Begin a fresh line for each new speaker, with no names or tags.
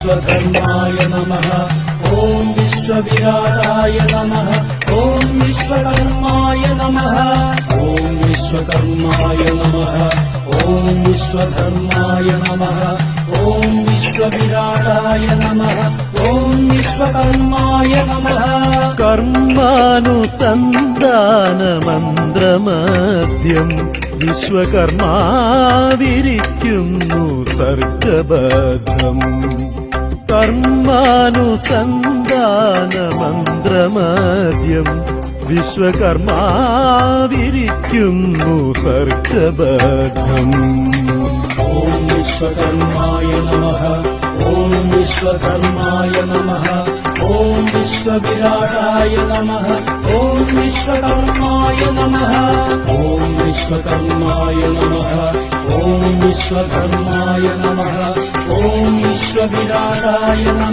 विश्वकर्माय नमः। ॐ विश्वविराटाय नमः। ॐ विश्वकर्माय नमः। ॐ विश्वकर्माय नमः। ॐ विश्वधर्माय नमः। ॐ विश्वविराटाय नमः। ॐ विश्वकर्माय नमः।
കർമാനുസന്ധാനമന്ത്രമദ്യം വിശ്വകർമാവിരിക്കുന്നു സർഗബദ്ധം. കർമാനുസന്ധാനമന്ത്രമദ്യം വിശ്വകർമാവിരിക്കുന്നു സർഗബദ്ധം.
ॐ विश्वकर्माय नमः। ॐ विश्वकर्माय नमः। ॐ विश्वविराटाय नमः। ॐ विश्वकर्माय नमः। ॐ विश्वकर्माय नमः। ॐ विश्वधर्माय नमः। ॐ विश्वविराटाय नमः।